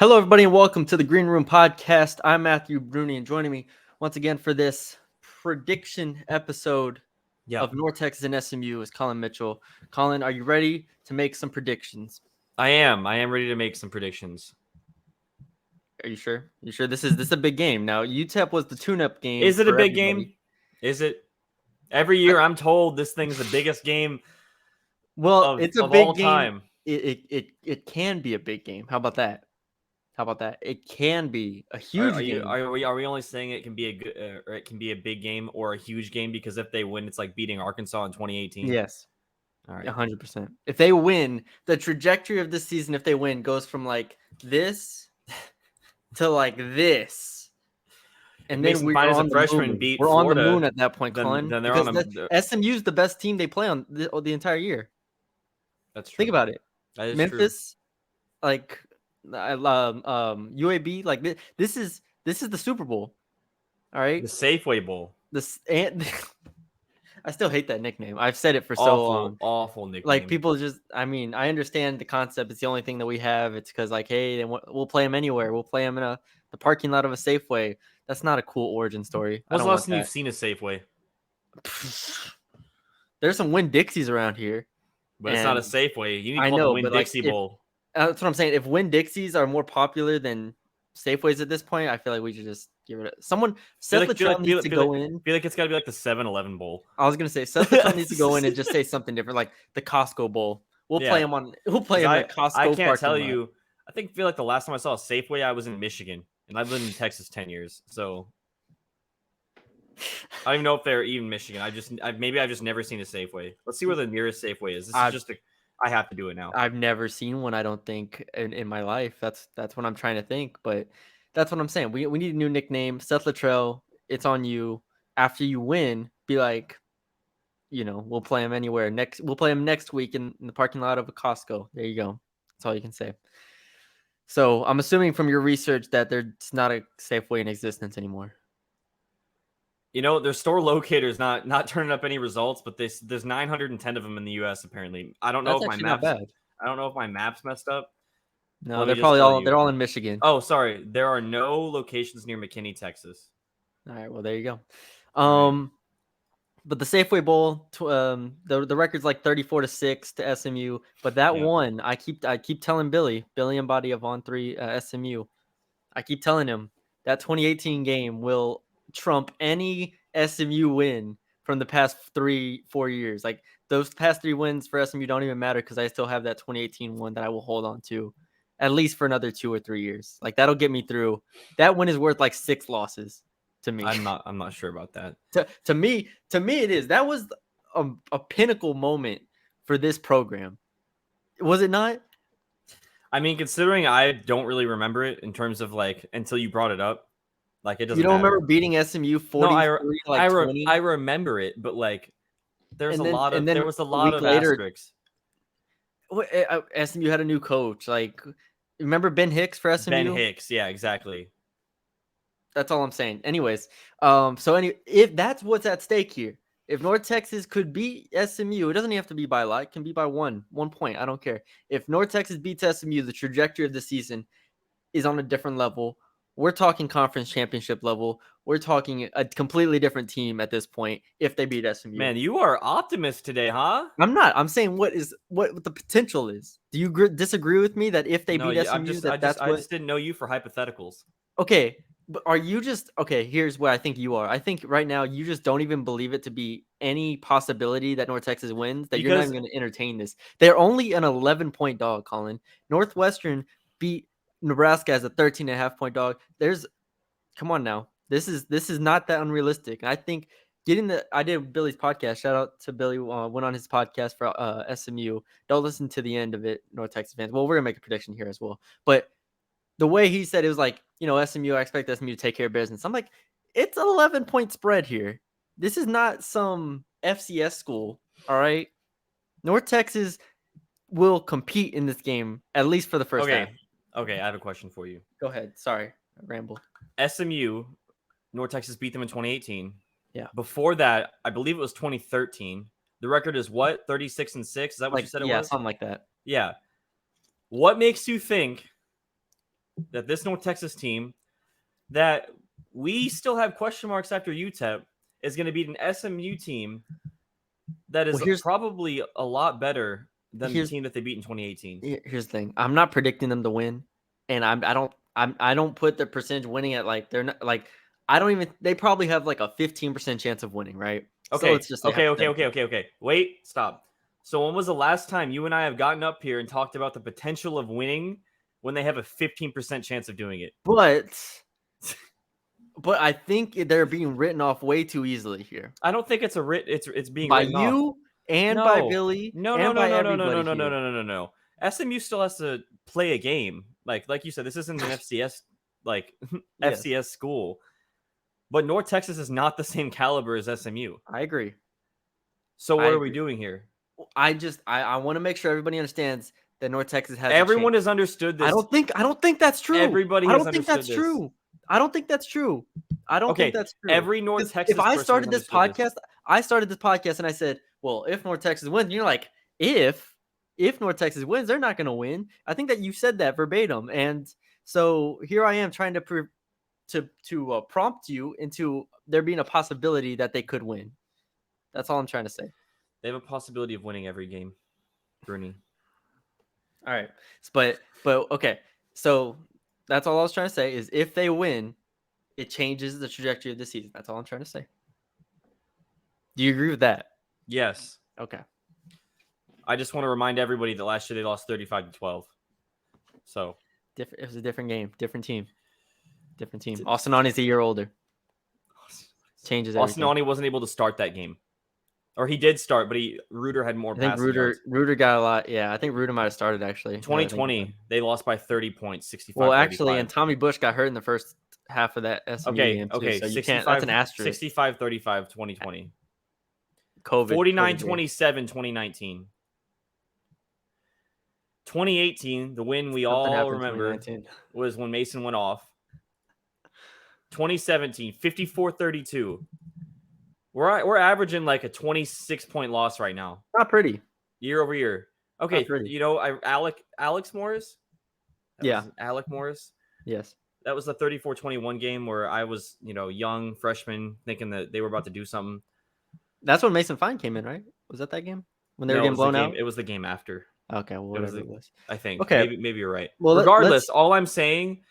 Hello, everybody, and welcome to the Green Room Podcast. I'm Matthew Brune, and joining me once again for this prediction episode of North Texas and SMU is Colin Mitchell. Colin, are you ready to make some predictions? I am ready to make some predictions. Are you sure? You sure this is a big game? Now, UTEP was the tune-up game. Is it a big everybody. game? Is it? Every year, I'm told this thing's the biggest game. Well, it's a big all game. Time. It can be a big game. How about that? It can be a huge game. Are we only saying it can be a good, or it can be a big game or a huge game because if they win, it's like beating Arkansas in 2018? Yes. All right. 100%. If they win, the trajectory of this season, if they win, goes from like this to like this. And then we're on the moon. Beat we're Florida, on the moon at that point, Colin. Then they're on SMU's the best team they play on the entire year. That's true. Think about it. That is Memphis, true. Like UAB, like this is the Super Bowl. All right. The Safeway Bowl. I still hate that nickname. I've said it for so long. Awful nickname. Like people just, I mean, I understand the concept. It's the only thing that we have. It's because like, hey, we'll play them anywhere. We'll play them in the parking lot of a Safeway. That's not a cool origin story. When's the last time you've seen a Safeway? There's some Winn-Dixies around here. But it's not a Safeway. You need to call it the Winn-Dixie Bowl. That's what I'm saying. If Winn-Dixies are more popular than Safeways at this point, I feel like we should just give it someone. Seth Luttrell needs to go in. I feel like it's got to be like the 7-Eleven Bowl. I was gonna say Seth Luttrell needs to go in and just say something different, like the Costco Bowl. We'll play him on. We'll play him at Costco. I can't tell you. I feel like the last time I saw a Safeway, I was in Michigan, and I've lived in Texas 10 years. So I don't even know if they're even Michigan. I've just never seen a Safeway. Let's see where the nearest Safeway is. I have to do it now. I've never seen one. I don't think in my life. That's what I'm trying to think, but. That's what I'm saying. We need a new nickname. Seth Luttrell, it's on you. After you win, be like, we'll play him anywhere. We'll play him next week in the parking lot of a Costco. There you go. That's all you can say. So I'm assuming from your research that there's not a Safeway in existence anymore. Their store locator is not turning up any results, but there's 910 of them in the U.S. apparently. I don't know if my map's messed up. No, they're all in Michigan. Oh, sorry. There are no locations near McKinney, Texas. All right, well there you go. But the Safeway Bowl, the record's like 34-6 to SMU. But that one, I keep telling Billy and Body of On 3 SMU. I keep telling him that 2018 game will trump any SMU win from the past 3-4 years. Like those past 3 wins for SMU don't even matter because I still have that 2018 one that I will hold on to. At least for another 2 or 3 years. Like that'll get me through. That win is worth like 6 losses to me. I'm not sure about that. To me it is. That was a pinnacle moment for this program. Was it not? I mean, considering I don't really remember it in terms of like until you brought it up. Like it doesn't. You don't matter. Remember beating SMU 43 20? I remember it, but like there was a lot of asterisks. SMU had a new coach. Like, remember Ben Hicks for SMU? Ben Hicks, yeah, exactly. That's all I'm saying. Anyways, if that's what's at stake here, if North Texas could beat SMU, it doesn't have to be by a lot. It can be by one point. I don't care. If North Texas beats SMU, the trajectory of the season is on a different level. We're talking conference championship level. We're talking a completely different team at this point if they beat SMU. Man, you are optimist today, huh? I'm not. I'm saying what the potential is. Do you disagree with me that if they beat SMU, I just didn't know you for hypotheticals. Okay, but are you just okay? Here's what I think you are. I think right now you just don't even believe it to be any possibility that North Texas wins. You're not even going to entertain this. They're only an 11-point dog, Colin. Northwestern beat Nebraska as a 13.5-point dog. Come on now. This is not that unrealistic. And I think I did Billy's podcast. Shout out to Billy. Went on his podcast for SMU. Don't listen to the end of it, North Texas fans. Well, we're gonna make a prediction here as well. But the way he said it was like, SMU. I expect SMU to take care of business. I'm like, it's an 11-point spread here. This is not some FCS school. All right, North Texas will compete in this game at least for the first half. Okay, I have a question for you. Go ahead. Sorry, I rambled. SMU, North Texas beat them in 2018. Yeah. Before that, I believe it was 2013. The record is what? 36-6? Is that what you said it was? Yeah, something like that. Yeah. What makes you think that this North Texas team that we still have question marks after UTEP is going to beat an SMU team that is probably a lot better than the team that they beat in 2018. Here's the thing: I'm not predicting them to win, and I don't put the percentage winning at like they're not like I don't even. They probably have like a 15% chance of winning, right? Okay. So it's just okay. Wait, stop. So when was the last time you and I have gotten up here and talked about the potential of winning when they have a 15% chance of doing it? But I think they're being written off way too easily here. I don't think it's it's being by written you off. and by Billy. No. SMU still has to play a game. Like you said, this isn't an FCS FCS school. But North Texas is not the same caliber as SMU. I agree. So what are we doing here? I want to make sure everybody understands that North Texas has. Everyone has understood this. I don't think that's true. Everybody has understood this. I don't think that's true. I don't think that's true. Every North Texas. If I started this podcast, and I said, "Well, if North Texas wins," and you're like, "If North Texas wins, they're not going to win." I think that you said that verbatim, and so here I am trying to prompt you into there being a possibility that they could win. That's all I'm trying to say. They have a possibility of winning every game, Brune. All right, but okay, so that's all I was trying to say is if they win, it changes the trajectory of the season. That's all I'm trying to say. Do you agree with that? Yes. Okay. I just want to remind everybody that last year they lost 35-12. So it was a different game, different team. Austin Auni's a year older. Changes everything. Austin Auni wasn't able to start that game. Or he did start, but Reuter had more passing yards. Reuter got a lot. Yeah, I think Reuter might have started actually. 2020, they lost by 30 points, 65. Well, actually, and Tommy Bush got hurt in the first half of that SMU game too. Okay, so you can't. That's an asterisk. 65-35, 2020. COVID. 49-27, 2019. 2018, the win we all remember was when Mason went off. 2017, 54-32. We're averaging like a 26-point loss right now. Not pretty. Year over year. Okay, you know, Alex Morris? Alec Morris? Yes. That was the 34-21 game where I was, young freshman thinking that they were about to do something. That's when Mason Fine came in, right? Was that game? When they were getting blown out? It was the game after. Okay, well, whatever it was. I think. Okay. Maybe you're right. Well, regardless, all I'm saying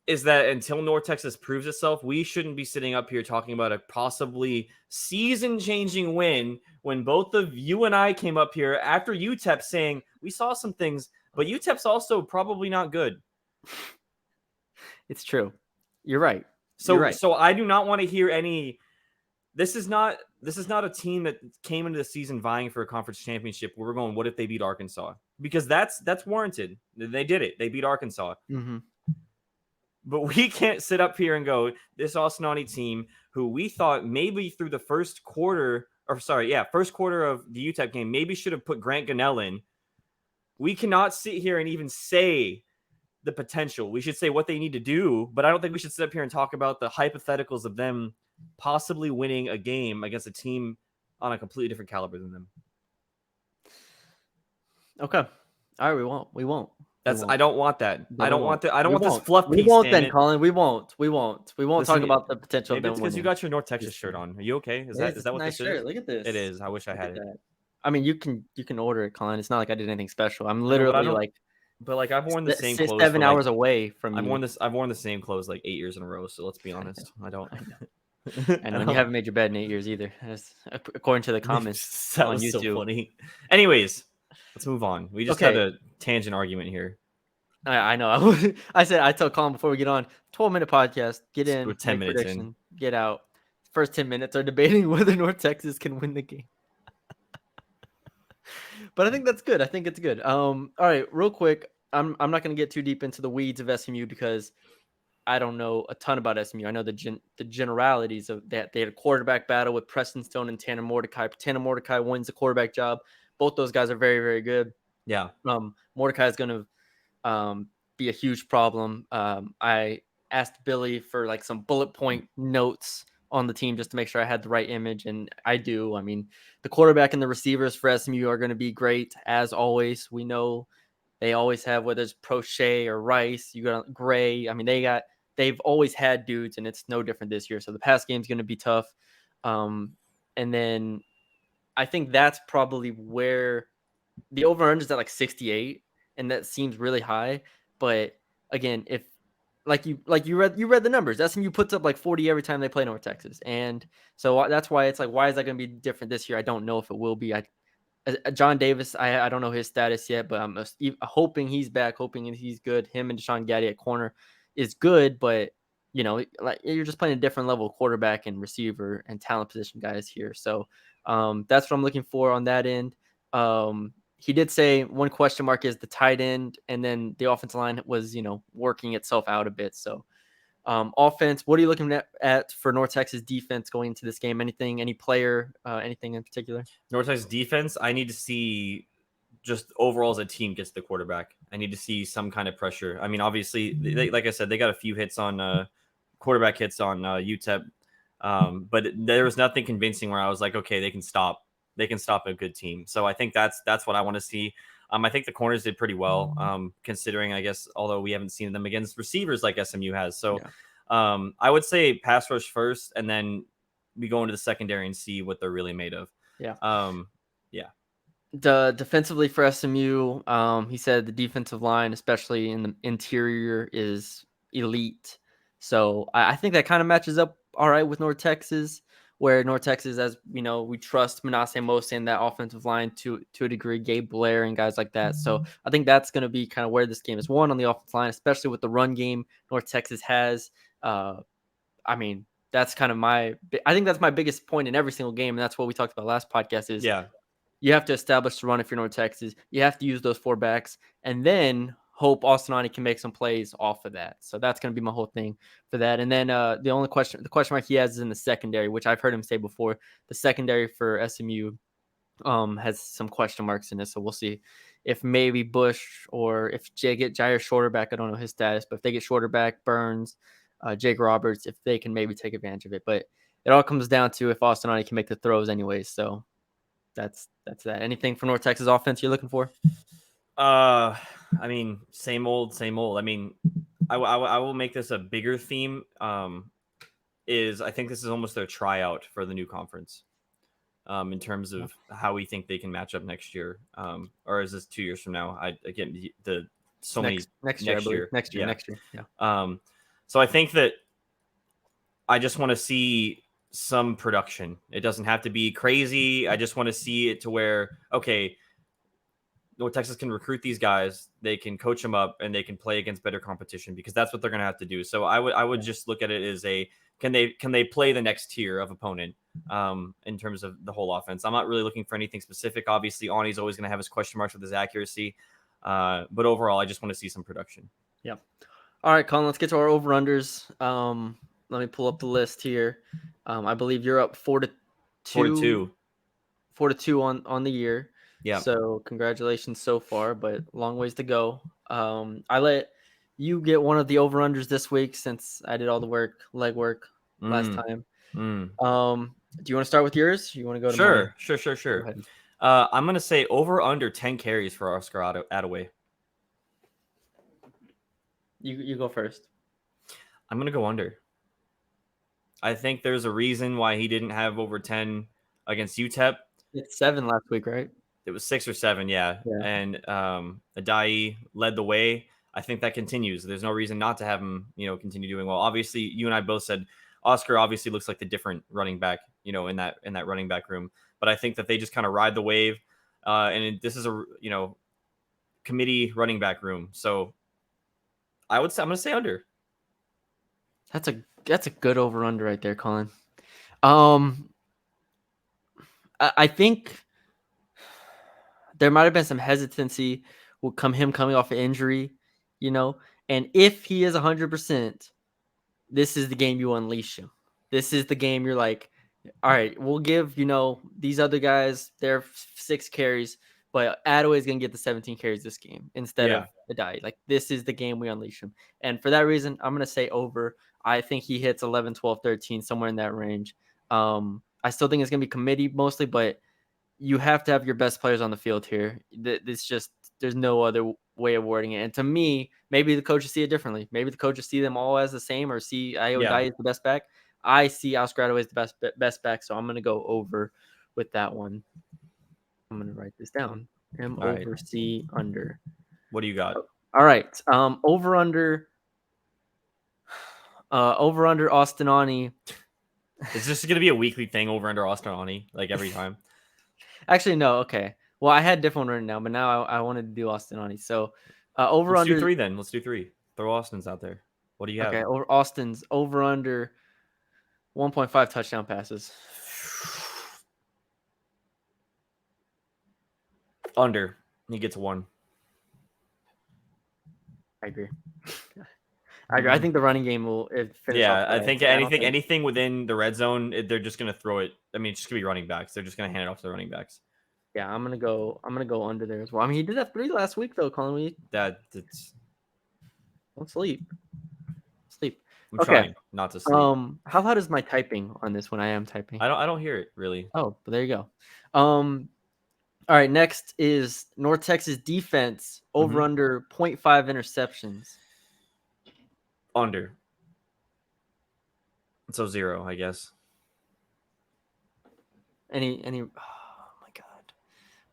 is that until North Texas proves itself, we shouldn't be sitting up here talking about a possibly season-changing win when both of you and I came up here after UTEP saying we saw some things, but UTEP's also probably not good. It's true. You're right. So I do not want to hear any. This is not a team that came into the season vying for a conference championship where we're going, what if they beat Arkansas? Because that's warranted. They did it. They beat Arkansas. Mm-hmm. But we can't sit up here and go, this Austin Auni team, who we thought maybe through the first quarter of the UTEP game, maybe should have put Grant Gunnell in. We cannot sit here and even say the potential. We should say what they need to do, but I don't think we should sit up here and talk about the hypotheticals of them possibly winning a game against a team on a completely different caliber than them. Okay. All right, we won't. I don't want that. I don't want this fluff piece. We won't then, Colin. We won't talk about the potential. Maybe it's because you got your North Texas shirt on. Are you okay? Is that what nice this shirt. is? Look at this. It is. I wish I had it. I mean, you can order it, Colin. It's not like I did anything special. I'm literally But I've worn the same clothes 7 hours away from you. I've worn the same clothes like 8 years in a row. So let's be honest. I don't. I know. And you haven't made your bed in 8 years either, according to the comments that on was YouTube. So funny. Anyways, let's move on. We just had a tangent argument here. I know. I told Colin before we get on, 12-minute podcast. Get in. We're 10 minutes in. Get out. First 10 minutes are debating whether North Texas can win the game. But I think that's good. I think it's good. All right, real quick. I'm not going to get too deep into the weeds of SMU because I don't know a ton about SMU. I know the generalities of that. They had a quarterback battle with Preston Stone and Tanner Mordecai. Tanner Mordecai wins the quarterback job. Both those guys are very, very good. Yeah. Mordecai is going to be a huge problem. I asked Billy for like some bullet point notes on the team just to make sure I had the right image, and I do. I mean, the quarterback and the receivers for SMU are going to be great as always. We know They always have, whether it's Prochet or Rice, you got Gray. I mean, they've always had dudes, and it's no different this year. So the pass game's going to be tough. And then I think that's probably where the over-under is at like 68, and that seems really high. But again, if you read the numbers, SMU puts up like 40 every time they play North Texas, and so that's why it's like, why is that going to be different this year? I don't know if it will be. John Davis, I don't know his status yet, but I'm hoping he's back, hoping he's good. Him and Deshaun Gaddy at corner is good, but like you're just playing a different level of quarterback and receiver and talent position guys here. So that's what I'm looking for on that end. He did say one question mark is the tight end, and then the offensive line was working itself out a bit. So offense, what are you looking at for North Texas defense going into this game? Anything, any player, anything in particular? North Texas defense, I need to see just overall as a team gets the quarterback. I need to see some kind of pressure. I mean, obviously, like I said, they got a few hits on quarterback hits on UTEP, but there was nothing convincing where I was like, okay, they can stop a good team. So I think that's what I want to see. I think the corners did pretty well, considering, I guess, although we haven't seen them against receivers like SMU has. So I would say pass rush first, and then we go into the secondary and see what they're really made of. Yeah. Yeah. The defensively for SMU, he said the defensive line, especially in the interior, is elite. So I think that kind of matches up all right with North Texas, where North Texas, as we know, we trust Manasseh Mosa in that offensive line to a degree, Gabe Blair and guys like that. So I think that's going to be kind of where this game is won on the offensive line, especially with the run game North Texas has. I mean, that's kind of I think that's my biggest point in every single game, and that's what we talked about last podcast is you have to establish the run if you're North Texas. You have to use those four backs, and then hope Austinani can make some plays off of that. So that's going to be my whole thing for that. And then the question mark he has is in the secondary, which I've heard him say before. The secondary for SMU has some question marks in it, so we'll see if maybe Bush or if get Jair Shorter back. I don't know his status, but if they get Shorter back, Burns, Jake Roberts, if they can maybe take advantage of it. But it all comes down to if Austinani can make the throws anyways. So that's that. Anything for North Texas offense you're looking for? I mean, same old. I mean, I will make this a bigger theme. Is I think this is almost their tryout for the new conference. In terms of how we think they can match up next year, or is this 2 years from now? Next year. Yeah. So I think that I just want to see some production. It doesn't have to be crazy. I just want to see it to where, okay, North Texas can recruit these guys, they can coach them up, and they can play against better competition, because that's what they're going to have to do. So I would just look at it as can they play the next tier of opponent in terms of the whole offense. I'm not really looking for anything specific. Obviously, Ani's always going to have his question marks with his accuracy, but overall, I just want to see some production. Yeah. All right, Colin, let's get to our over-unders. Let me pull up the list here. I believe you're up 4-2. 4-2 on the year. Yeah. So congratulations so far, but long ways to go. I let you get one of the over-unders this week since I did all the legwork last time. Do you want to start with yours? You want to go to mine? Sure. Go I'm going to say over/under 10 carries for Oscar Attaway. You go first. I'm going to go under. I think there's a reason why he didn't have over 10 against UTEP. It's 7 last week, right? It was 6 or 7, yeah. And Adai led the way. I think that continues. There's no reason not to have him, continue doing well. Obviously, you and I both said Oscar obviously looks like the different running back, in that running back room. But I think that they just kind of ride the wave. This is a committee running back room. So I'm going to say under. That's a good over under right there, Colin. I think there might have been some hesitancy with him coming off an injury, and if he is 100%, this is the game you unleash him. This is the game you're like, all right, we'll give, these other guys their 6 carries, but Attaway is going to get the 17 carries this game instead of Adai. Like, this is the game we unleash him. And for that reason, I'm going to say over. I think he hits 11, 12, 13, somewhere in that range. I still think it's going to be committee mostly, but you have to have your best players on the field here. It's just there's no other way of wording it. And to me, maybe the coaches see it differently. Maybe the coaches see them all as the same, or see Ayo Dai as the best back. I see Oscar Adaway as the best back, so I'm going to go over with that one. I'm going to write this down. M All over right. C under. What do you got? All right. Over under Austinani. Is this going to be a weekly thing, over under Austinani, like every time? Actually, no. Okay. Well, I had different one written down, but now I wanted to do Austinani. So over Let's under. do 3 then. Let's do 3. Throw Austin's out there. What do you have? Okay. Over Austin's over under 1.5 touchdown passes. Under. He gets 1. I agree. I think the running game will finish off. I think anything within the red zone, they're just gonna throw it. I mean, it's just gonna be running backs. They're just gonna hand it off to the running backs. Yeah, I'm gonna go under there as well. I mean, he did have 3 last week though, Colin. That's Don't sleep. I'm trying not to sleep. How loud is my typing on this when I am typing? I don't hear it really. Oh, but there you go. All right, next is North Texas defense over under 0.5 interceptions. Under. So 0, I guess. Any oh my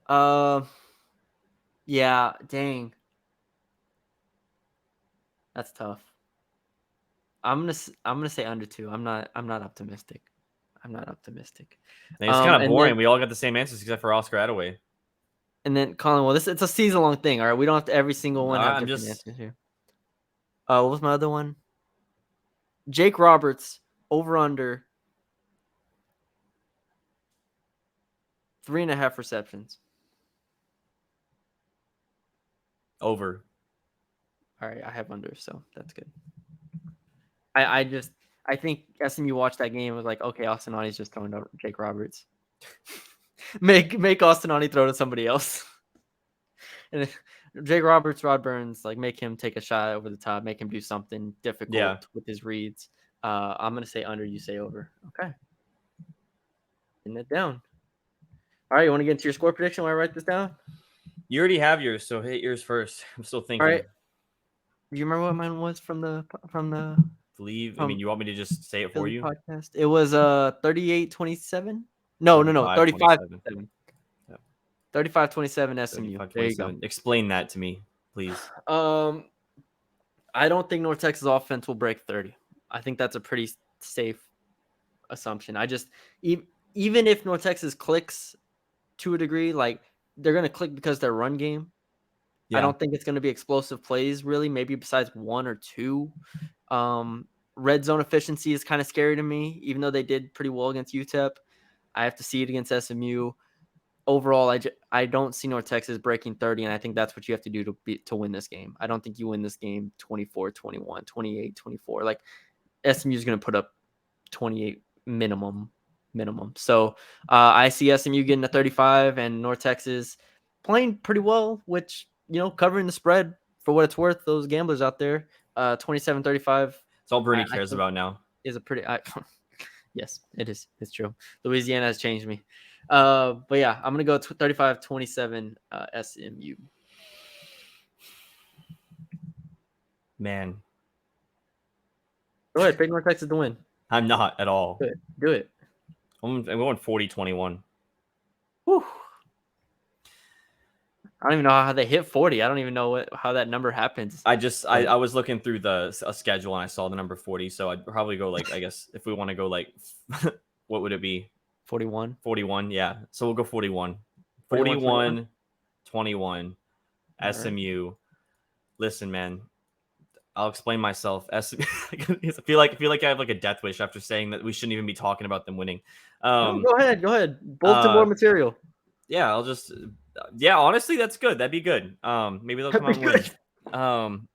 god. Yeah, dang. That's tough. I'm gonna say under 2. I'm not optimistic. It's kind of boring. We all got the same answers except for Oscar Adaway. And then Colin, well, it's a season long thing. All right, we don't have to every single one have different answers here. What was my other one? Jake Roberts over under 3.5 receptions. Over. All right, I have under, so that's good. I think SMU watched that game and was like, okay, Austinani's just throwing to Jake Roberts. make Austinani throw to somebody else. And Jake Roberts, Rod Burns, like make him take a shot over the top, make him do something difficult with his reads. I'm gonna say under, you say over. Okay. Getting it down. All right, you want to get into your score prediction while I write this down? You already have yours, so hit yours first. I'm still thinking. All right. Do you remember what mine was from the I mean, you want me to just say it for you? Podcast. It was 38-27. No, 35-27. 35-27 SMU. There you go. Explain that to me, please. I don't think North Texas offense will break 30. I think that's a pretty safe assumption. I just even if North Texas clicks to a degree, like they're gonna click because their run game. Yeah. I don't think it's gonna be explosive plays, really. Maybe besides 1 or 2. Red zone efficiency is kind of scary to me, even though they did pretty well against UTEP. I have to see it against SMU. Overall, I don't see North Texas breaking 30, and I think that's what you have to do to win this game. I don't think you win this game 24-21, 28-24. Like SMU is going to put up 28 minimum. So I see SMU getting to 35 and North Texas playing pretty well, which, covering the spread for what it's worth. Those gamblers out there, 27-35. It's all Brune cares about now. Is a pretty yes, it is. It's true. Louisiana has changed me. But yeah, I'm gonna go 35-27 SMU. Man, go ahead. Pick North Texas to win. I'm not at all. Do it. I'm going 40-21. Whew. I don't even know how they hit 40. I don't even know how that number happens. I was looking through the schedule and I saw the number 40. So I'd probably go I guess if we want to go what would it be? 41. 41. Yeah. So we'll go 41. 41-21. SMU. Right. Listen, man. I'll explain myself. I feel like I have a death wish after saying that we shouldn't even be talking about them winning. Go ahead. Bulletin board material. Yeah, I'll just. Yeah, honestly, that's good. That'd be good. Maybe they'll come out and win.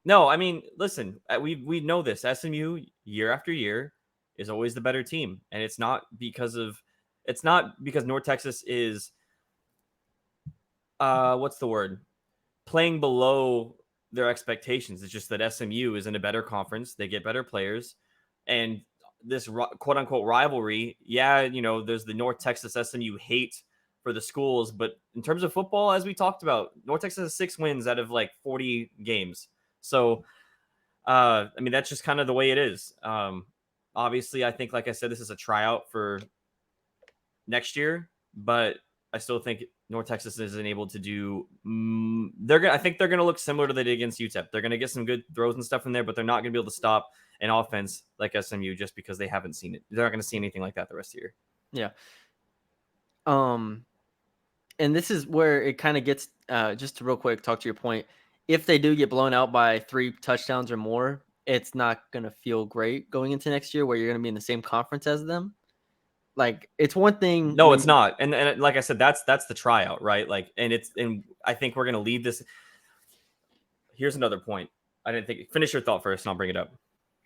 No, I mean, listen, we know this. SMU year after year is always the better team, and it's not because North Texas is what's the word? Playing below their expectations. It's just that SMU is in a better conference. They get better players, and this quote unquote rivalry. Yeah, there's the North Texas SMU hate for the schools. But in terms of football, as we talked about, North Texas has 6 wins out of like 40 games. So, I mean, that's just kind of the way it is. Obviously, I think, like I said, this is a tryout for next year, but I still think North Texas isn't able to do. I think they're gonna look similar to they did against UTEP. They're gonna get some good throws and stuff in there, but they're not gonna be able to stop an offense like SMU just because they haven't seen it. They're not gonna see anything like that the rest of the year. Yeah. And this is where it kind of gets. Just to real quick talk to your point. If they do get blown out by 3 touchdowns or more, it's not gonna feel great going into next year, where you're gonna be in the same conference as them. Like, it's one thing. No, it's not. And like I said, that's the tryout, right? Like, and I think we're gonna leave this. Here's another point. I didn't think. Finish your thought first, and I'll bring it up.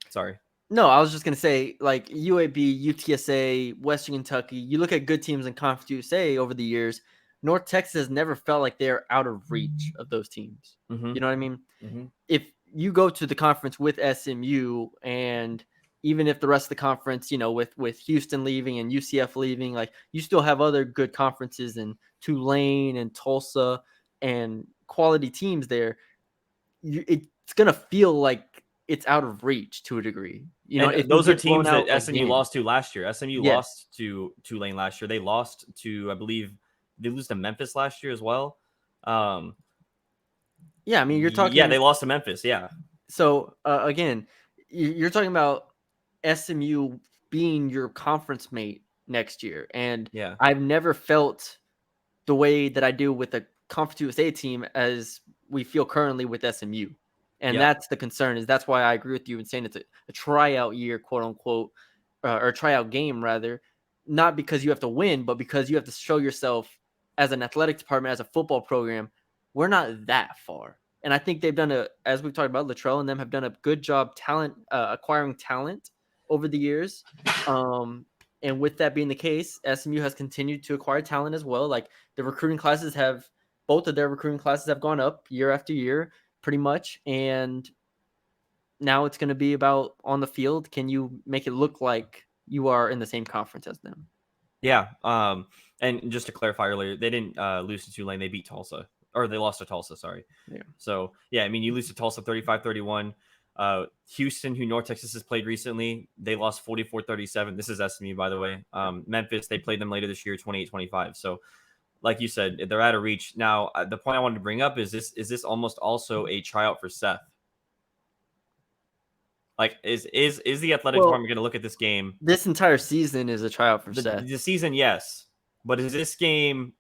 Sorry. No, I was just gonna say, like, UAB, UTSA, Western Kentucky. You look at good teams in Conference USA over the years. North Texas has never felt like they're out of reach of those teams. Mm-hmm. You know what I mean? Mm-hmm. If you go to the conference with SMU, and even if the rest of the conference, with Houston leaving and UCF leaving, like, you still have other good conferences in Tulane and Tulsa and quality teams there. It's gonna feel like it's out of reach to a degree. And those are teams that SMU lost to last year. SMU lost to Tulane last year. They lost to, I believe, they lose to Memphis last year as well. Yeah, I mean, you're talking. Yeah, they lost to Memphis. Yeah. So again, you're talking about SMU being your conference mate next year, and yeah, I've never felt the way that I do with a Conference USA team as we feel currently with SMU. And that's the concern. That's why I agree with you in saying it's a tryout year, quote unquote, or a tryout game rather, not because you have to win, but because you have to show yourself as an athletic department, as a football program. We're not that far. And I think they've done as we've talked about, Luttrell and them have done a good job acquiring talent over the years. And with that being the case, SMU has continued to acquire talent as well. Like, both of their recruiting classes have gone up year after year, pretty much. And now it's going to be about on the field. Can you make it look like you are in the same conference as them? Yeah. And just to clarify earlier, they didn't lose to Tulane. They beat Tulsa, or they lost to Tulsa. Sorry. Yeah. So, yeah, I mean, you lose to Tulsa 35-31. Houston, who North Texas has played recently, they lost 44-37. This is SMU, by the way. Memphis, they played them later this year, 28-25. So, like you said, they're out of reach. Now, the point I wanted to bring up is this almost also a tryout for Seth? Like, is the athletic department going to look at this game? This entire season is a tryout for Seth. The season, yes. But is this game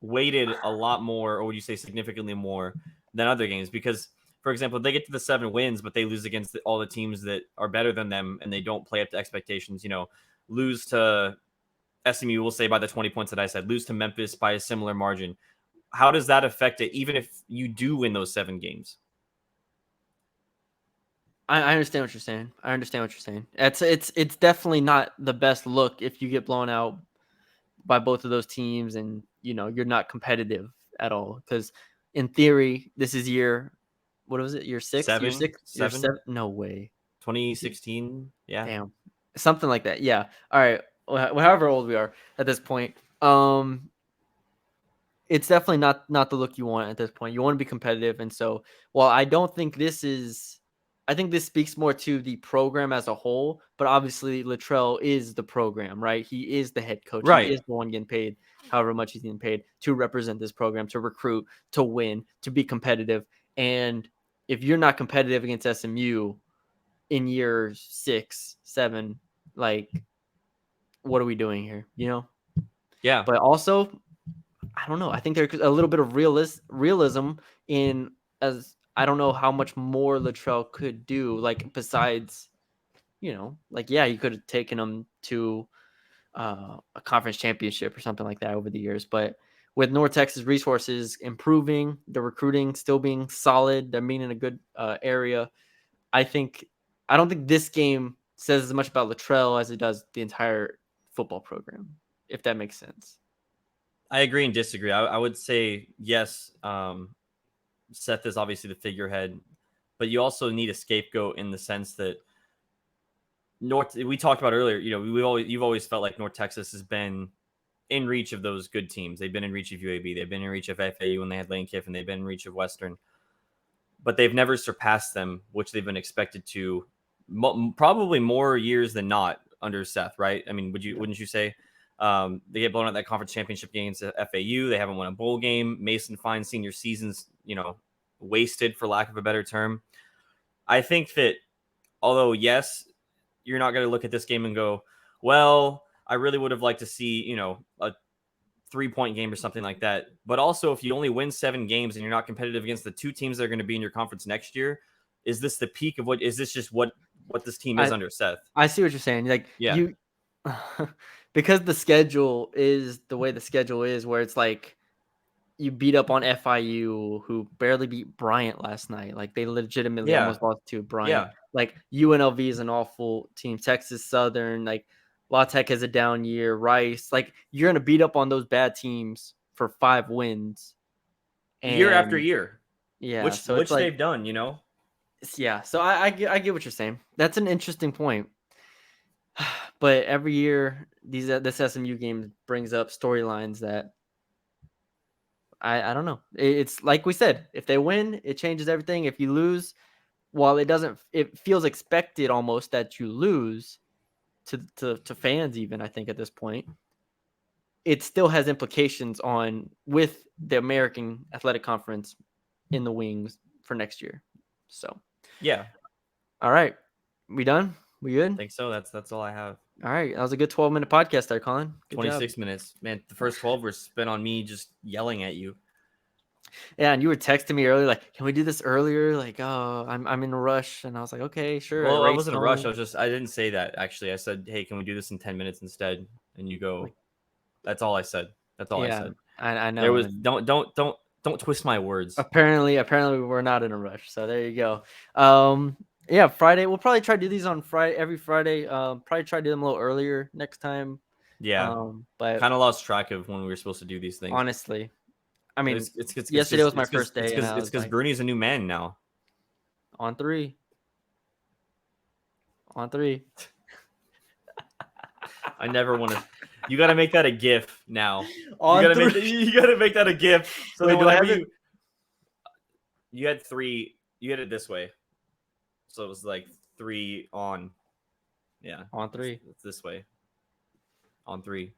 weighted a lot more, or would you say significantly more than other games? Because, for example, if they get to the 7 wins, but they lose against all the teams that are better than them and they don't play up to expectations, lose to SMU, we'll say by the 20 points that I said, lose to Memphis by a similar margin. How does that affect it, even if you do win those 7 games? I understand what you're saying. It's definitely not the best look if you get blown out by both of those teams and, you're not competitive at all. Because in theory, this is year 6? Seven. Year 7? No way. 2016? Yeah. Damn. Something like that. Yeah. All right. Well, however old we are at this point. It's definitely not the look you want at this point. You want to be competitive. And so, while I don't think I think this speaks more to the program as a whole, but obviously Luttrell is the program, right? He is the head coach. Right. He is the one getting paid however much he's getting paid to represent this program, to recruit, to win, to be competitive. And if you're not competitive against SMU in year 6, 7, like, what are we doing here? Yeah. But also, I don't know. I think there's a little bit of realism in, as I don't know how much more Luttrell could do, like, besides, yeah, you could have taken them to a conference championship or something like that over the years. But with North Texas resources improving, the recruiting still being solid, them being in a good area, I don't think this game says as much about Luttrell as it does the entire football program, if that makes sense. I agree and disagree. I would say yes. Seth is obviously the figurehead, but you also need a scapegoat in the sense that we talked about earlier. You've always felt like North Texas has been in reach of those good teams. They've been in reach of UAB. They've been in reach of FAU when they had Lane Kiffin. They've been in reach of Western. But they've never surpassed them, which they've been expected to probably more years than not under Seth, right? I mean, wouldn't you say? They get blown out that conference championship games at FAU. They haven't won a bowl game. Mason Fine's senior season's, wasted, for lack of a better term. I think that although, yes, you're not going to look at this game and go, well, I really would have liked to see, a 3-point game or something like that. But also, if you only win 7 games and you're not competitive against the 2 teams that are going to be in your conference next year, is this the peak of is this just what this team is under Seth? I see what you're saying. Like, yeah. Because the schedule is the way the schedule is, where it's like you beat up on FIU, who barely beat Bryant last night. Like, they legitimately almost lost to Bryant. Yeah. Like, UNLV is an awful team. Texas Southern, like, La Tech has a down year. Rice, like, you're going to beat up on those bad teams for 5 wins. Year after year. Yeah. Which they've done, Yeah. So I get what you're saying. That's an interesting point. But every year, this SMU game brings up storylines that I don't know. It's like we said, if they win, it changes everything. If you lose, while it feels expected almost that you lose to fans, even, I think, at this point, it still has implications with the American Athletic Conference in the wings for next year. So yeah. All right. We done? We good? I think so. That's all I have. All right. That was a good 12-minute podcast there, Colin. Good 26 minutes. Man, the first 12 were spent on me just yelling at you. Yeah, and you were texting me earlier, like, can we do this earlier? Like, oh, I'm in a rush. And I was like, okay, sure. Well, I wasn't in a rush. I didn't say that, actually. I said, hey, can we do this in 10 minutes instead? And you go, that's all I said. That's all I said. I know. There was don't twist my words. Apparently we're not in a rush. So there you go. Yeah, Friday. We'll probably try to do these on every Friday. Probably try to do them a little earlier next time. Yeah. But kind of lost track of when we were supposed to do these things. Honestly. I mean, it's yesterday was my first day. It's because Brune's a new man now. On 3. I never want to. You got to make that a GIF now. You got to make that a GIF. So wait, you had 3. You had it this way. So it was like 3 on. Yeah. On 3. It's this way. On 3.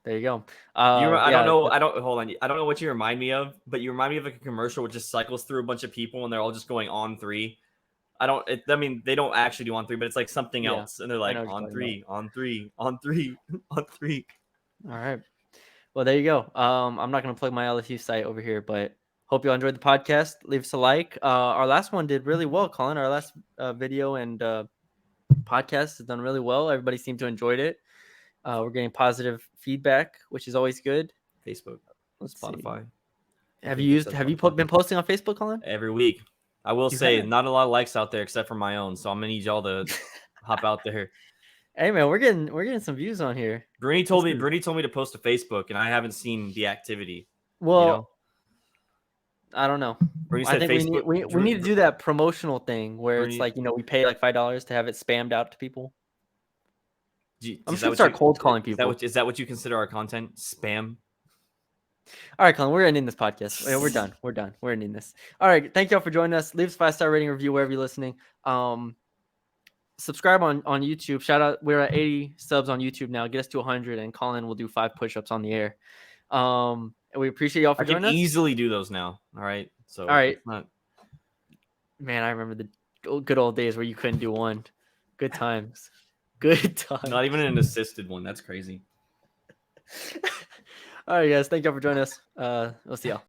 There you go. I don't know. Hold on. I don't know what you remind me of, but you remind me of like a commercial which just cycles through a bunch of people and they're all just going on 3. I mean, they don't actually do on 3, but it's like something else. And they're like on 3, on 3, on 3, on 3. All right. Well, there you go. I'm not going to plug my LSU site over here, but hope you all enjoyed the podcast. Leave us a like. Our last one did really well, Colin. Our last video and podcast has done really well. Everybody seemed to enjoyed it. We're getting positive feedback, which is always good. Facebook, Spotify. Have you been posting on Facebook, Colin? Every week. I will say, not a lot of likes out there except for my own, so I'm gonna need y'all to hop out there. Hey man, we're getting some views on here. Bruni told me to post to Facebook, and I haven't seen the activity. Well, I don't know. I think we need to do that promotional thing where it's like, we pay like $5 to have it spammed out to people. I'm just gonna start cold calling people. Is that what you consider our content? Spam? All right, Colin, we're ending this podcast. We're done. We're ending this. All right. Thank y'all for joining us. Leave us a 5-star rating, review wherever you're listening. Subscribe on YouTube. Shout out. We're at 80 subs on YouTube now. Get us to 100 and Colin will do 5 push-ups on the air. And we appreciate y'all for joining us. I can easily do those now. All right. So all right. Man, I remember the good old days where you couldn't do one. Good times. Good times. Not even an assisted one. That's crazy. All right, guys. Thank y'all for joining us. We'll see y'all.